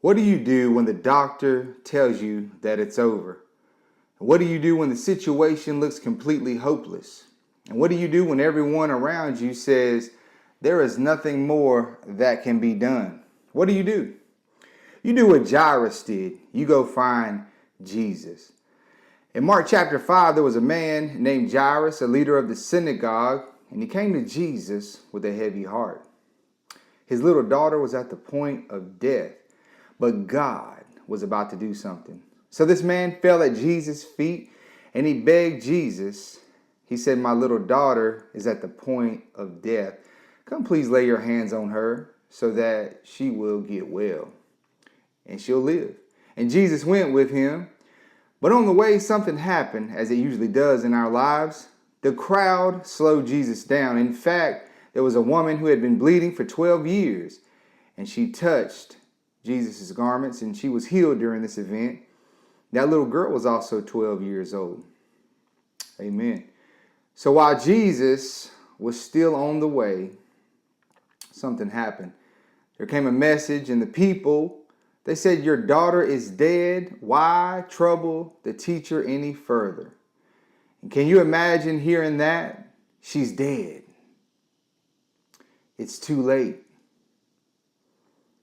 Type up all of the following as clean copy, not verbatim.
What do you do when the doctor tells you that it's over? What do you do when the situation looks completely hopeless? And what do you do when everyone around you says there is nothing more that can be done? What do? You do what Jairus did. You go find Jesus. In Mark chapter 5, there was a man named Jairus, a leader of the synagogue, and he came to Jesus with a heavy heart. His little daughter was at the point of death, but God was about to do something. So this man fell at Jesus' feet and he begged Jesus. He said, "My little daughter is at the point of death. Come please lay your hands on her so that she will get well and she'll live." And Jesus went with him. But on the way, something happened, as it usually does in our lives. The crowd slowed Jesus down. In fact, there was a woman who had been bleeding for 12 years, and she touched Jesus' garments, and she was healed during this event. That little girl was also 12 years old. Amen. So while Jesus was still on the way, something happened. There came a message, and the people, they said, "Your daughter is dead. Why trouble the teacher any further?" And can you imagine hearing that? She's dead. It's too late.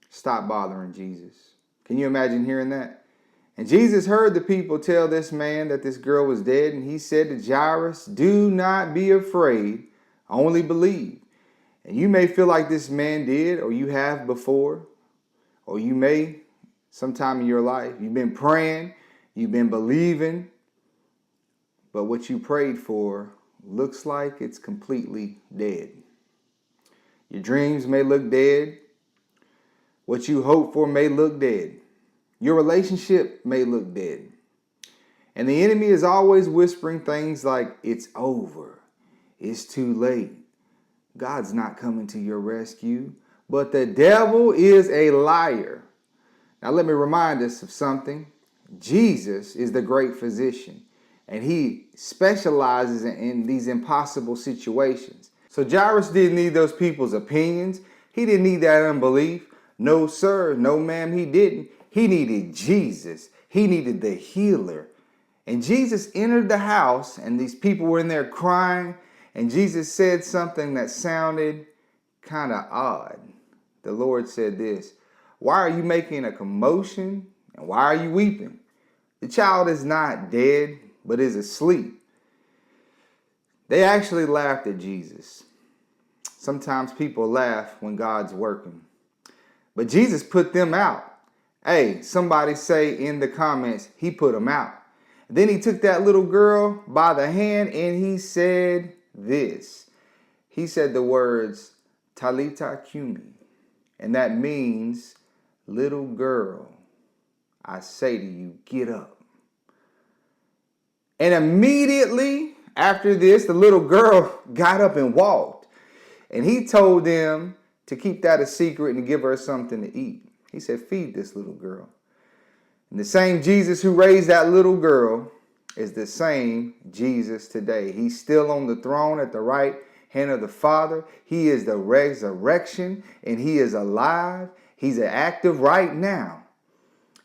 Stop bothering Jesus. Can you imagine hearing that? And Jesus heard the people tell this man that this girl was dead, and he said to Jairus, "Do not be afraid, only believe." And you may feel like this man did, or you have before, or you may sometime in your life. You've been praying, you've been believing, but what you prayed for looks like it's completely dead. Your dreams may look dead. What you hope for may look dead. Your relationship may look dead. And the enemy is always whispering things like, "It's over. It's too late. God's not coming to your rescue." But the devil is a liar. Now let me remind us of something. Jesus is the great physician, and he specializes in these impossible situations. So Jairus didn't need those people's opinions. He didn't need that unbelief. No, sir. No, ma'am, he didn't. He needed Jesus. He needed the healer. And Jesus entered the house, and these people were in there crying, and Jesus said something that sounded kind of odd. The Lord said this, "Why are you making a commotion? And why are you weeping? The child is not dead, but is asleep." They actually laughed at Jesus. Sometimes people laugh when God's working. But Jesus put them out. Hey, somebody say in the comments, he put them out. Then he took that little girl by the hand and he said this. He said the words, "Talitha Kumi." And that means, "Little girl, I say to you, get up." And immediately after this, the little girl got up and walked. And he told them to keep that a secret and give her something to eat. He said, "Feed this little girl." And the same Jesus who raised that little girl is the same Jesus today. He's still on the throne at the right hand of the Father. He is the resurrection, and he is alive. He's active right now.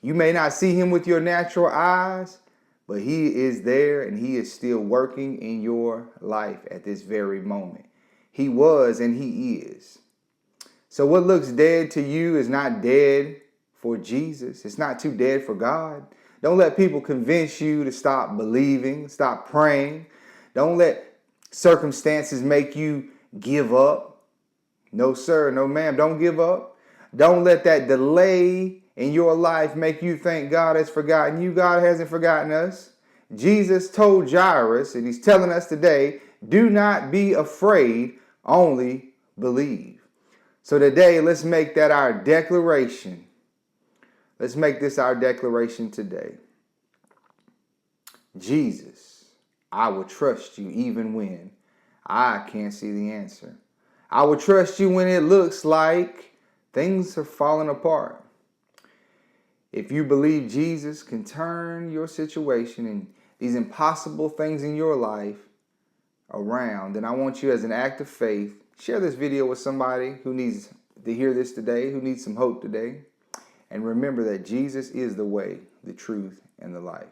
You may not see him with your natural eyes, but he is there, and he is still working in your life at this very moment. He was and he is. So what looks dead to you is not dead for Jesus. It's not too dead for God. Don't let people convince you to stop believing, stop praying. Don't let circumstances make you give up. No, sir. No, ma'am. Don't give up. Don't let that delay in your life make you think God has forgotten you. God hasn't forgotten us. Jesus told Jairus, and he's telling us today, do not be afraid, only believe. So today, let's make that our declaration. Let's make this our declaration today. Jesus, I will trust you even when I can't see the answer. I will trust you when it looks like things are falling apart. If you believe Jesus can turn your situation and these impossible things in your life around, then I want you, as an act of faith, share this video with somebody who needs to hear this today, who needs some hope today. And remember that Jesus is the way, the truth, and the life.